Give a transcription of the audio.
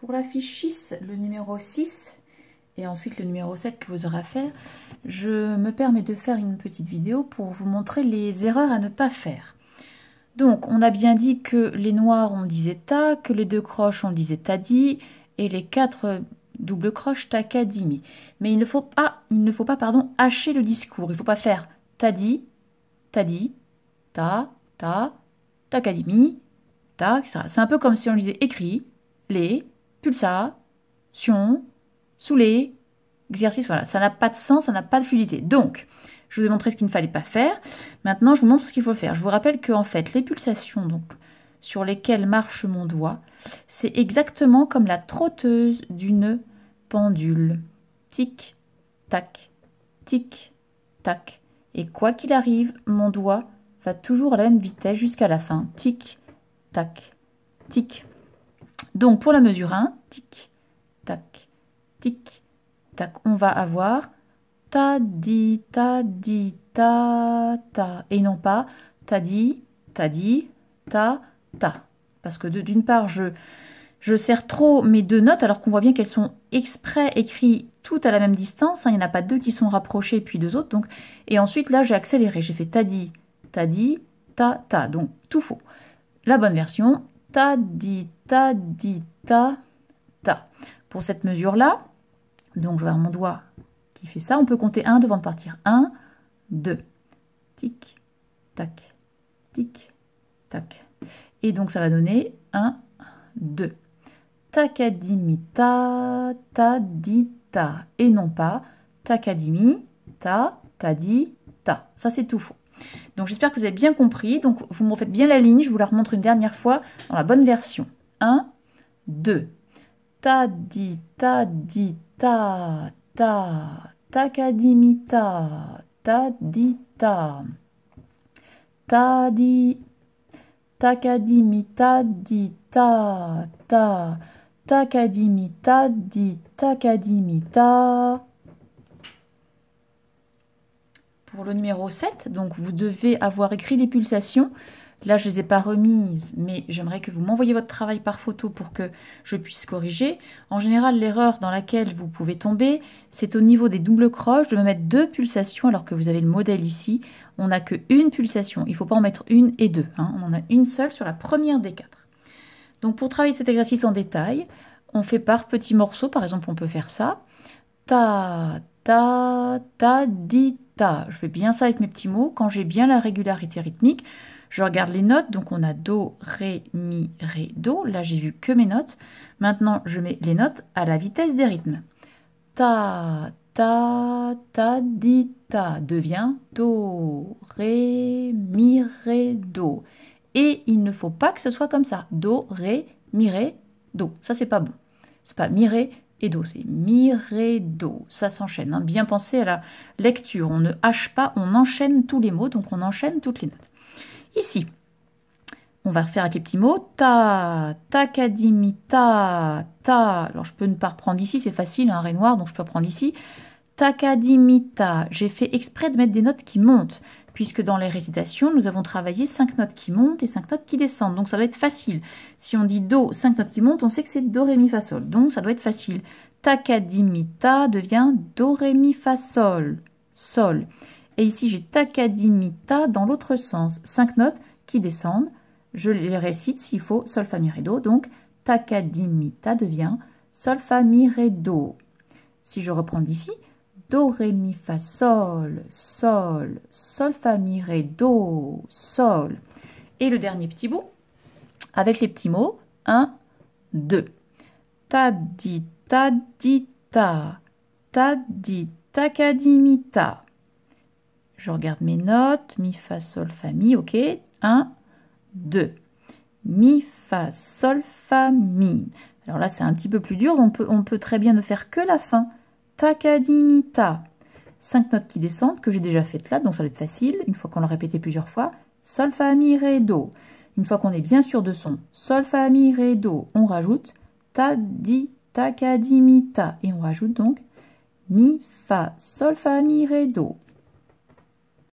Pour la fiche 6, le numéro 6 et ensuite le numéro 7 que vous aurez à faire, je me permets de faire une petite vidéo pour vous montrer les erreurs à ne pas faire. Donc, on a bien dit que les noirs, on disait ta, que les deux croches, on disait tadi, et les 4 doubles croches, takadimi. Mais il ne faut pas, hacher le discours. Il ne faut pas faire tadi, tadi, ta, takadimi, ta, etc. C'est un peu comme si on disait écrit, les, pulsation, soulé, exercice, voilà. Ça n'a pas de sens, ça n'a pas de fluidité. Donc, je vous ai montré ce qu'il ne fallait pas faire. Maintenant, je vous montre ce qu'il faut faire. Je vous rappelle qu'en fait, les pulsations donc, sur lesquelles marche mon doigt, c'est exactement comme la trotteuse d'une pendule. Tic, tac, tic, tac. Et quoi qu'il arrive, mon doigt va toujours à la même vitesse jusqu'à la fin. Tic, tac, tic. Donc, pour la mesure 1, tic, tac, tic, tac, on va avoir ta, di, ta, ta. Et non pas ta, di, ta, ta. Parce que d'une part, je serre trop mes deux notes, alors qu'on voit bien qu'elles sont exprès écrites toutes à la même distance. Hein, il n'y en a pas deux qui sont rapprochées, puis deux autres. Donc, et ensuite, là, j'ai accéléré. J'ai fait ta, di, ta. Donc, tout faux. La bonne version, ta, di, ta. Pour cette mesure-là, donc je vais avoir mon doigt qui fait ça. On peut compter 1 devant de partir. 1, 2. Tic, tac, tic, tac. Et donc ça va donner 1, 2. Takadimi, ta, di, ta. Et non pas takadimi, ta, di, ta. Ça, c'est tout faux. Donc j'espère que vous avez bien compris. Donc vous me refaites bien la ligne. Je vous la remontre une dernière fois dans la bonne version. 1, 2. Ta, di, ta. Takadimita, tadita, tadi, takadimita, dita, ta, takadimita, di, takadimita. Pour le numéro 7, donc vous devez avoir écrit les pulsations. Là, je ne les ai pas remises, mais j'aimerais que vous m'envoyiez votre travail par photo pour que je puisse corriger. En général, l'erreur dans laquelle vous pouvez tomber, c'est au niveau des doubles croches de me mettre 2 pulsations alors que vous avez le modèle ici. On n'a qu'une pulsation. Il ne faut pas en mettre une et deux. Hein. On en a une seule sur la première des 4. Donc, pour travailler cet exercice en détail, on fait par petits morceaux. Par exemple, on peut faire ça. Ta, di, ta. Je fais bien ça avec mes petits mots. Quand j'ai bien la régularité rythmique, je regarde les notes, donc on a do, ré, mi, ré, do. Là, j'ai vu que mes notes. Maintenant, je mets les notes à la vitesse des rythmes. Ta, di, ta devient do, ré, mi, ré, do. Et il ne faut pas que ce soit comme ça. Do, ré, mi, ré, do. Ça, c'est pas bon. C'est pas mi, ré et do, c'est mi, ré, do. Ça s'enchaîne. Hein. Bien penser à la lecture. On ne hache pas, on enchaîne tous les mots, donc on enchaîne toutes les notes. Ici, on va refaire avec les petits mots. Ta, takadimi, ta. Alors, je peux ne pas reprendre ici, c'est facile, un ré noir, donc je peux reprendre ici. Takadimi, ta. J'ai fait exprès de mettre des notes qui montent, puisque dans les récitations, nous avons travaillé 5 notes qui montent et 5 notes qui descendent. Donc, ça doit être facile. Si on dit do, 5 notes qui montent, on sait que c'est do, ré, mi, fa, sol. Donc, ça doit être facile. Takadimi, ta devient do, ré, mi, fa, sol. Sol. Et ici, j'ai takadimita dans l'autre sens. 5 notes qui descendent. Je les récite s'il faut. Sol, fa, mi, ré, do. Donc, takadimita devient sol, fa, mi, ré, do. Si je reprends d'ici, do, ré, mi, fa, sol, sol, sol, fa, mi, ré, do, sol. Et le dernier petit bout, avec les petits mots. 1, 2. Ta, di, ta, takadimita. Je regarde mes notes. Mi, fa, sol, fa, mi. Ok. 1, 2. Mi, fa, sol, fa, mi. Alors là, c'est un petit peu plus dur. On peut très bien ne faire que la fin. Takadimita. 5 notes qui descendent, que j'ai déjà faites là. Donc ça va être facile. Une fois qu'on l'a répété plusieurs fois. Sol, fa, mi, ré, do. Une fois qu'on est bien sûr de son sol, fa, mi, ré, do, on rajoute ta, di, takadimita. Et on rajoute donc mi, fa, sol, fa, mi, ré, do.